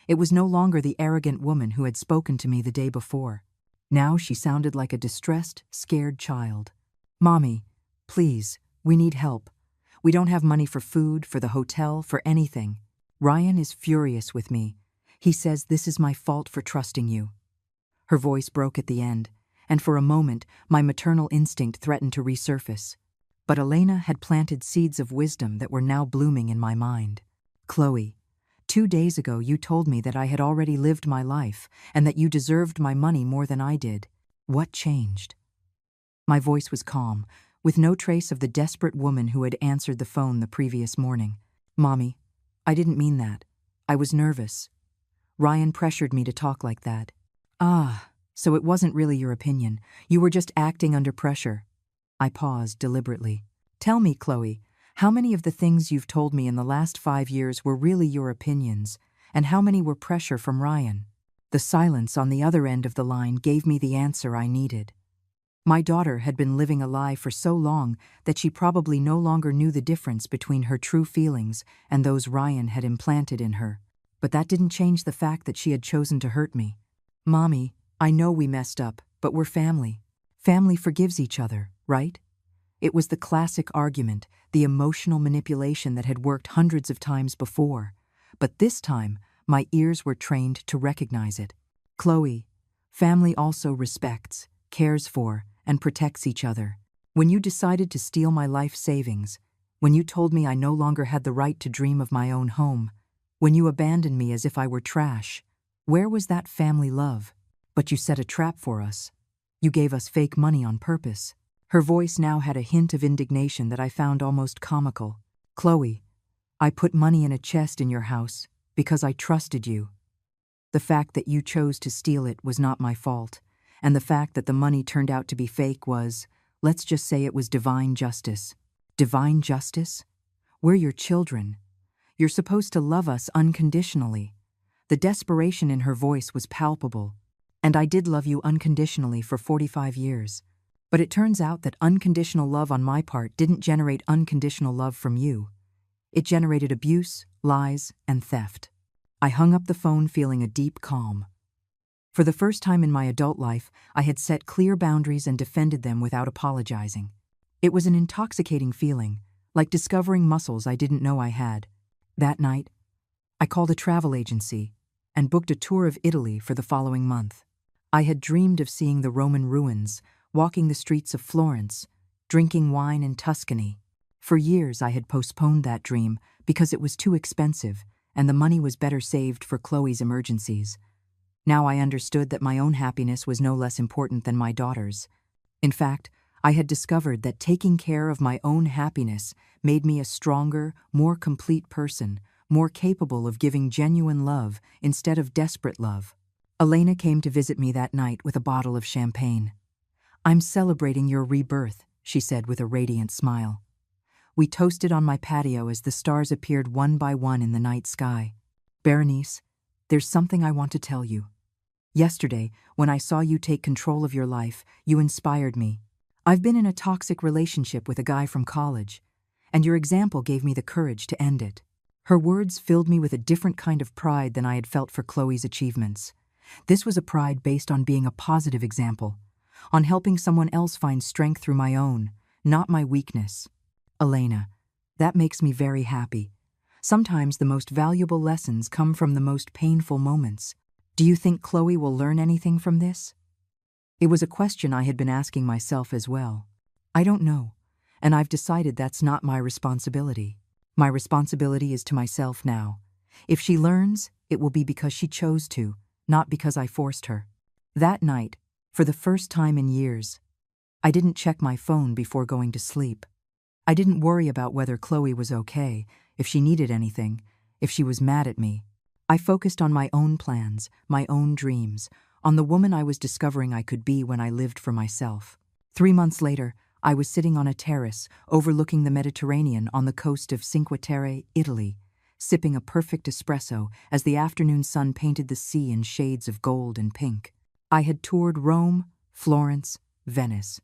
It was no longer the arrogant woman who had spoken to me the day before. Now she sounded like a distressed, scared child. "Mommy, please, we need help. We don't have money for food, for the hotel, for anything. Ryan is furious with me. He says this is my fault for trusting you." Her voice broke at the end, and for a moment my maternal instinct threatened to resurface. But Elena had planted seeds of wisdom that were now blooming in my mind. "Chloe, 2 days ago you told me that I had already lived my life and that you deserved my money more than I did. What changed?" My voice was calm, with no trace of the desperate woman who had answered the phone the previous morning. "Mommy, I didn't mean that. I was nervous. Ryan pressured me to talk like that." "Ah, so it wasn't really your opinion. You were just acting under pressure." I paused deliberately. "Tell me, Chloe, how many of the things you've told me in the last 5 years were really your opinions, and how many were pressure from Ryan?" The silence on the other end of the line gave me the answer I needed. My daughter had been living a lie for so long that she probably no longer knew the difference between her true feelings and those Ryan had implanted in her. But that didn't change the fact that she had chosen to hurt me. "Mommy, I know we messed up, but we're family. Family forgives each other, right?" It was the classic argument, the emotional manipulation that had worked hundreds of times before. But this time, my ears were trained to recognize it. "Chloe, family also respects, cares for, and protects each other. When you decided to steal my life savings, when you told me I no longer had the right to dream of my own home, when you abandoned me as if I were trash. Where was that family love? But you set a trap for us. You gave us fake money on purpose. Her voice now had a hint of indignation that I found almost comical. Chloe, I put money in a chest in your house because I trusted you. The fact that you chose to steal it was not my fault, and the fact that the money turned out to be fake was, let's just say it was divine justice. Divine justice? We're your children. You're supposed to love us unconditionally. The desperation in her voice was palpable. And I did love you unconditionally for 45 years. But it turns out that unconditional love on my part didn't generate unconditional love from you. It generated abuse, lies, and theft. I hung up the phone feeling a deep calm. For the first time in my adult life, I had set clear boundaries and defended them without apologizing. It was an intoxicating feeling, like discovering muscles I didn't know I had. That night, I called a travel agency and booked a tour of Italy for the following month. I had dreamed of seeing the Roman ruins, walking the streets of Florence, drinking wine in Tuscany. For years I had postponed that dream because it was too expensive and the money was better saved for Chloe's emergencies. Now I understood that my own happiness was no less important than my daughter's. In fact, I had discovered that taking care of my own happiness made me a stronger, more complete person, more capable of giving genuine love instead of desperate love. Elena came to visit me that night with a bottle of champagne. "I'm celebrating your rebirth," she said with a radiant smile. We toasted on my patio as the stars appeared one by one in the night sky. "Berenice, there's something I want to tell you. Yesterday, when I saw you take control of your life, you inspired me. I've been in a toxic relationship with a guy from college, and your example gave me the courage to end it." Her words filled me with a different kind of pride than I had felt for Chloe's achievements. This was a pride based on being a positive example, on helping someone else find strength through my own, not my weakness. "Elena, that makes me very happy. Sometimes the most valuable lessons come from the most painful moments. Do you think Chloe will learn anything from this?" It was a question I had been asking myself as well. I don't know, and I've decided that's not my responsibility. My responsibility is to myself now. If she learns, it will be because she chose to, not because I forced her. That night, for the first time in years, I didn't check my phone before going to sleep. I didn't worry about whether Chloe was okay, if she needed anything, if she was mad at me. I focused on my own plans, my own dreams, on the woman I was discovering I could be when I lived for myself. 3 months later, I was sitting on a terrace overlooking the Mediterranean on the coast of Cinque Terre, Italy, sipping a perfect espresso as the afternoon sun painted the sea in shades of gold and pink. I had toured Rome, Florence, Venice,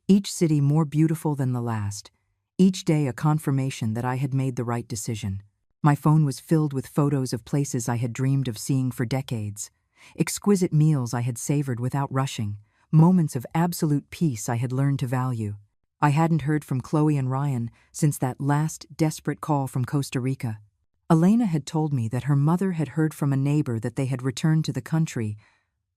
each city more beautiful than the last, each day a confirmation that I had made the right decision. My phone was filled with photos of places I had dreamed of seeing for decades, exquisite meals I had savored without rushing, moments of absolute peace I had learned to value. I hadn't heard from Chloe and Ryan since that last desperate call from Costa Rica. Elena had told me that her mother had heard from a neighbor that they had returned to the country,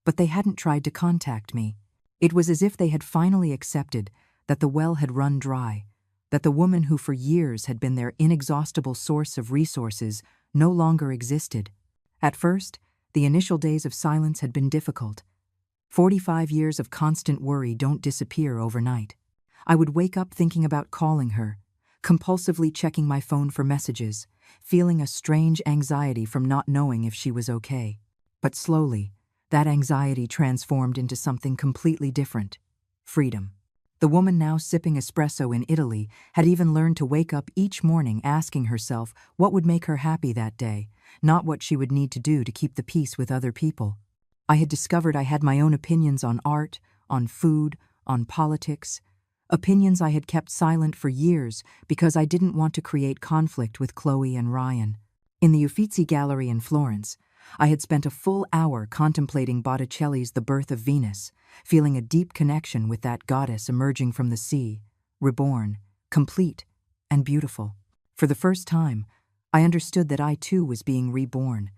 but they hadn't tried to contact me. It was as if they had finally accepted that the well had run dry, that the woman who for years had been their inexhaustible source of resources no longer existed. At first, the initial days of silence had been difficult. 45 years of constant worry don't disappear overnight. I would wake up thinking about calling her, compulsively checking my phone for messages, feeling a strange anxiety from not knowing if she was okay. But slowly, that anxiety transformed into something completely different: freedom. The woman now sipping espresso in Italy had even learned to wake up each morning asking herself what would make her happy that day, not what she would need to do to keep the peace with other people. I had discovered I had my own opinions on art, on food, on politics, opinions I had kept silent for years because I didn't want to create conflict with Chloe and Ryan. In the Uffizi Gallery in Florence, I had spent a full hour contemplating Botticelli's The Birth of Venus, feeling a deep connection with that goddess emerging from the sea, reborn, complete, and beautiful. For the first time, I understood that I too was being reborn,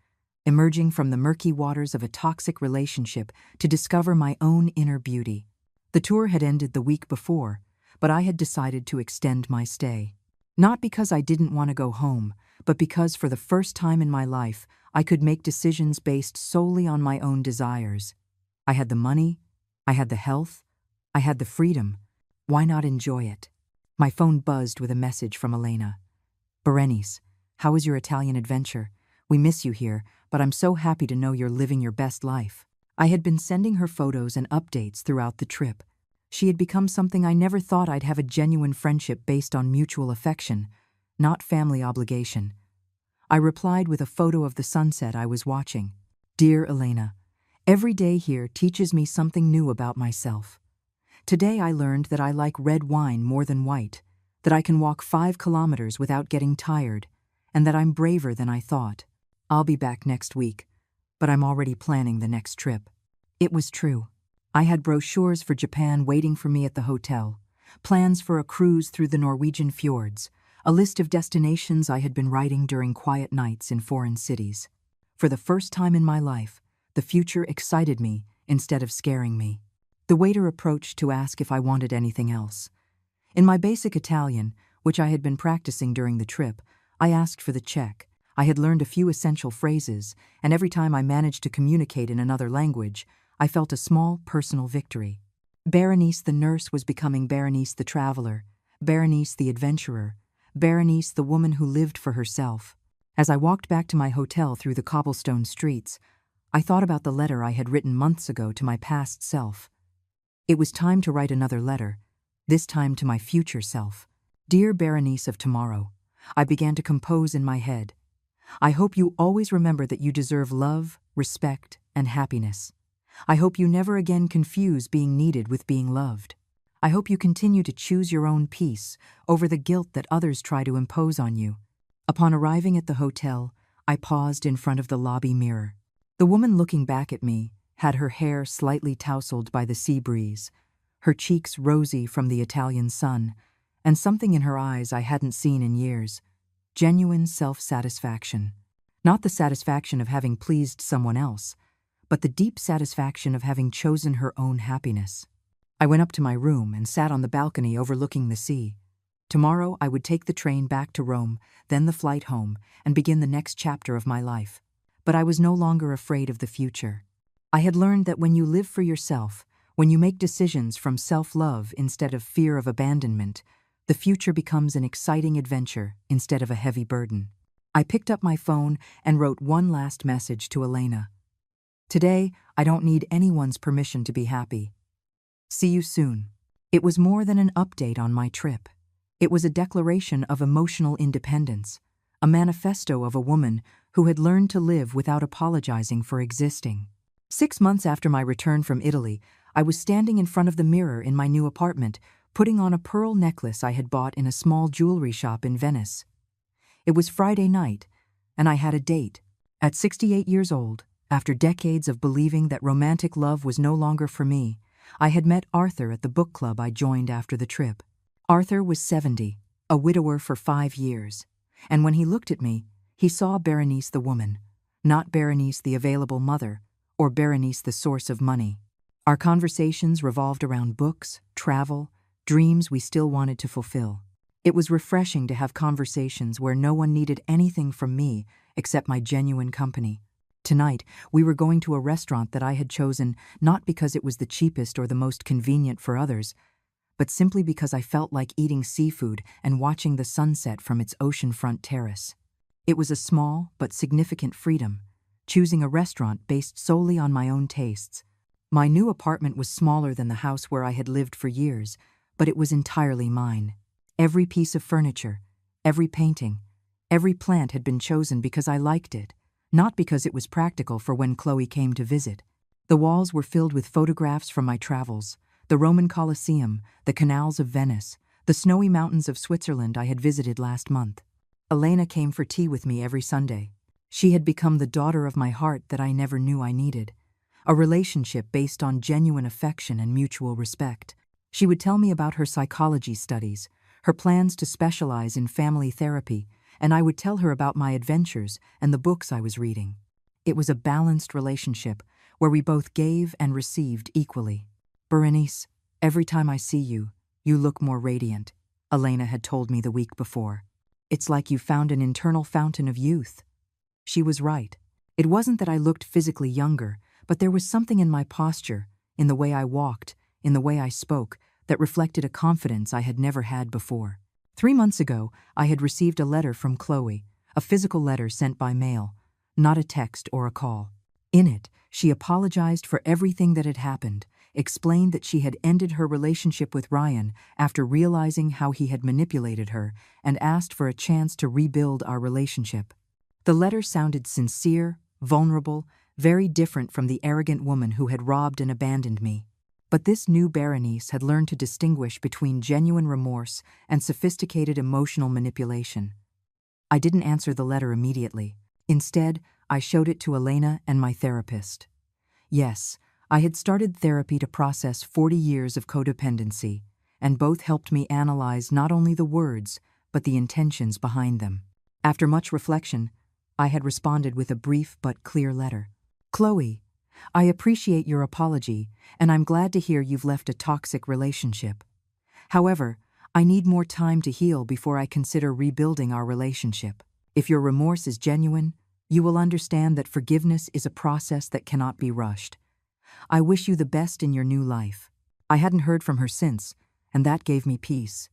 emerging from the murky waters of a toxic relationship to discover my own inner beauty. The tour had ended the week before, but I had decided to extend my stay. Not because I didn't want to go home, but because for the first time in my life, I could make decisions based solely on my own desires. I had the money, I had the health, I had the freedom. Why not enjoy it? My phone buzzed with a message from Elena. Berenice, how was your Italian adventure? We miss you here, but I'm so happy to know you're living your best life. I had been sending her photos and updates throughout the trip. She had become something I never thought I'd have, a genuine friendship based on mutual affection, not family obligation. I replied with a photo of the sunset I was watching. Dear Elena, every day here teaches me something new about myself. Today I learned that I like red wine more than white, that I can walk 5 kilometers without getting tired, and that I'm braver than I thought. I'll be back next week, but I'm already planning the next trip. It was true. I had brochures for Japan waiting for me at the hotel, plans for a cruise through the Norwegian fjords, a list of destinations I had been writing during quiet nights in foreign cities. For the first time in my life, the future excited me instead of scaring me. The waiter approached to ask if I wanted anything else. In my basic Italian, which I had been practicing during the trip, I asked for the check. I had learned a few essential phrases, and every time I managed to communicate in another language, I felt a small personal victory. Berenice the nurse was becoming Berenice the traveler, Berenice the adventurer, Berenice the woman who lived for herself. As I walked back to my hotel through the cobblestone streets, I thought about the letter I had written months ago to my past self. It was time to write another letter, this time to my future self. Dear Berenice of tomorrow, I began to compose in my head. I hope you always remember that you deserve love, respect, and happiness. I hope you never again confuse being needed with being loved. I hope you continue to choose your own peace over the guilt that others try to impose on you. Upon arriving at the hotel, I paused in front of the lobby mirror. The woman looking back at me had her hair slightly tousled by the sea breeze, her cheeks rosy from the Italian sun, and something in her eyes I hadn't seen in years. Genuine self-satisfaction. Not the satisfaction of having pleased someone else, but the deep satisfaction of having chosen her own happiness. I went up to my room and sat on the balcony overlooking the sea. Tomorrow I would take the train back to Rome, then the flight home, and begin the next chapter of my life. But I was no longer afraid of the future. I had learned that when you live for yourself, when you make decisions from self-love instead of fear of abandonment, the future becomes an exciting adventure instead of a heavy burden. I picked up my phone and wrote one last message to Elena. Today, I don't need anyone's permission to be happy. See you soon. It was more than an update on my trip. It was a declaration of emotional independence, a manifesto of a woman who had learned to live without apologizing for existing. 6 months after my return from Italy, I was standing in front of the mirror in my new apartment, putting on a pearl necklace I had bought in a small jewelry shop in Venice. It was Friday night, and I had a date. At 68 years old, after decades of believing that romantic love was no longer for me, I had met Arthur at the book club I joined after the trip. Arthur was 70, a widower for 5 years, and when he looked at me, he saw Berenice the woman, not Berenice the available mother, or Berenice the source of money. Our conversations revolved around books, travel, dreams we still wanted to fulfill. It was refreshing to have conversations where no one needed anything from me except my genuine company. Tonight, we were going to a restaurant that I had chosen not because it was the cheapest or the most convenient for others, but simply because I felt like eating seafood and watching the sunset from its oceanfront terrace. It was a small but significant freedom, choosing a restaurant based solely on my own tastes. My new apartment was smaller than the house where I had lived for years, but it was entirely mine. Every piece of furniture, every painting, every plant had been chosen because I liked it, not because it was practical for when Chloe came to visit. The walls were filled with photographs from my travels, the Roman Colosseum, the canals of Venice, the snowy mountains of Switzerland I had visited last month. Elena came for tea with me every Sunday. She had become the daughter of my heart that I never knew I needed, a relationship based on genuine affection and mutual respect. She would tell me about her psychology studies, her plans to specialize in family therapy, and I would tell her about my adventures and the books I was reading. It was a balanced relationship where we both gave and received equally. Berenice, every time I see you, you look more radiant, Elena had told me the week before. It's like you found an internal fountain of youth. She was right. It wasn't that I looked physically younger, but there was something in my posture, in the way I walked, in the way I spoke, that reflected a confidence I had never had before. 3 months ago, I had received a letter from Chloe, a physical letter sent by mail, not a text or a call. In it, she apologized for everything that had happened, explained that she had ended her relationship with Ryan after realizing how he had manipulated her, and asked for a chance to rebuild our relationship. The letter sounded sincere, vulnerable, very different from the arrogant woman who had robbed and abandoned me. But this new Berenice had learned to distinguish between genuine remorse and sophisticated emotional manipulation. I didn't answer the letter immediately. Instead, I showed it to Elena and my therapist. Yes, I had started therapy to process 40 years of codependency, and both helped me analyze not only the words, but the intentions behind them. After much reflection, I had responded with a brief but clear letter. Chloe, I appreciate your apology, and I'm glad to hear you've left a toxic relationship. However, I need more time to heal before I consider rebuilding our relationship. If your remorse is genuine, you will understand that forgiveness is a process that cannot be rushed. I wish you the best in your new life. I hadn't heard from her since, and that gave me peace.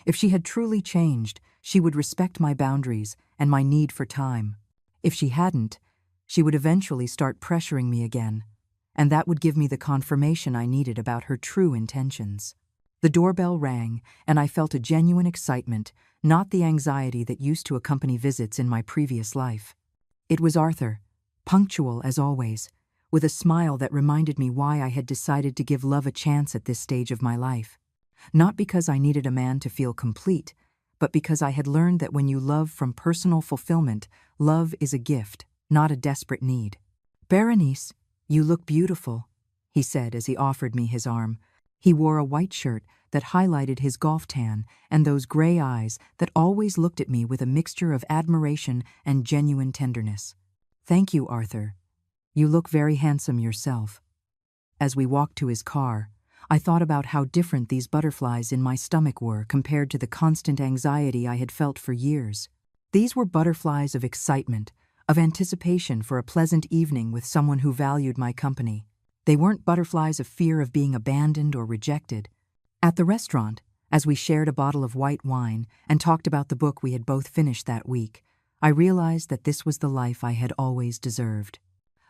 If she had truly changed, she would respect my boundaries and my need for time. If she hadn't, she would eventually start pressuring me again, and that would give me the confirmation I needed about her true intentions. The doorbell rang, and I felt a genuine excitement, not the anxiety that used to accompany visits in my previous life. It was Arthur, punctual as always, with a smile that reminded me why I had decided to give love a chance at this stage of my life. Not because I needed a man to feel complete, but because I had learned that when you love from personal fulfillment, love is a gift, not a desperate need. Berenice, you look beautiful, he said as he offered me his arm. He wore a white shirt that highlighted his golf tan and those gray eyes that always looked at me with a mixture of admiration and genuine tenderness. Thank you, Arthur. You look very handsome yourself. As we walked to his car, I thought about how different these butterflies in my stomach were compared to the constant anxiety I had felt for years. These were butterflies of excitement, of anticipation for a pleasant evening with someone who valued my company. They weren't butterflies of fear of being abandoned or rejected. At the restaurant, as we shared a bottle of white wine and talked about the book we had both finished that week, I realized that this was the life I had always deserved.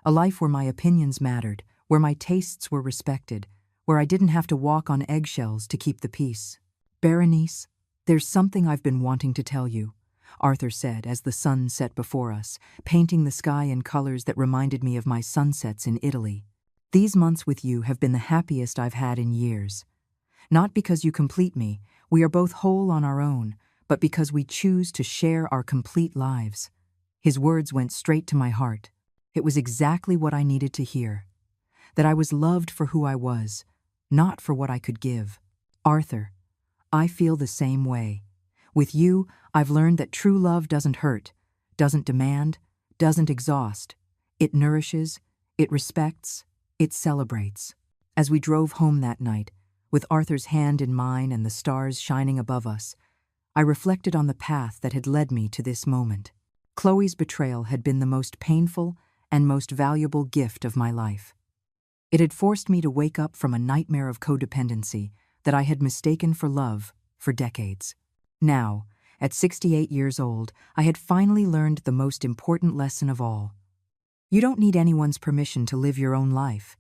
A life where my opinions mattered, where my tastes were respected, where I didn't have to walk on eggshells to keep the peace. Berenice, there's something I've been wanting to tell you, Arthur said as the sun set before us, painting the sky in colors that reminded me of my sunsets in Italy. These months with you have been the happiest I've had in years. Not because you complete me, we are both whole on our own, but because we choose to share our complete lives. His words went straight to my heart. It was exactly what I needed to hear. That I was loved for who I was, not for what I could give. Arthur, I feel the same way. With you, I've learned that true love doesn't hurt, doesn't demand, doesn't exhaust. It nourishes, it respects, it celebrates. As we drove home that night, with Arthur's hand in mine and the stars shining above us, I reflected on the path that had led me to this moment. Chloe's betrayal had been the most painful and most valuable gift of my life. It had forced me to wake up from a nightmare of codependency that I had mistaken for love for decades. Now, at 68 years old, I had finally learned the most important lesson of all. You don't need anyone's permission to live your own life.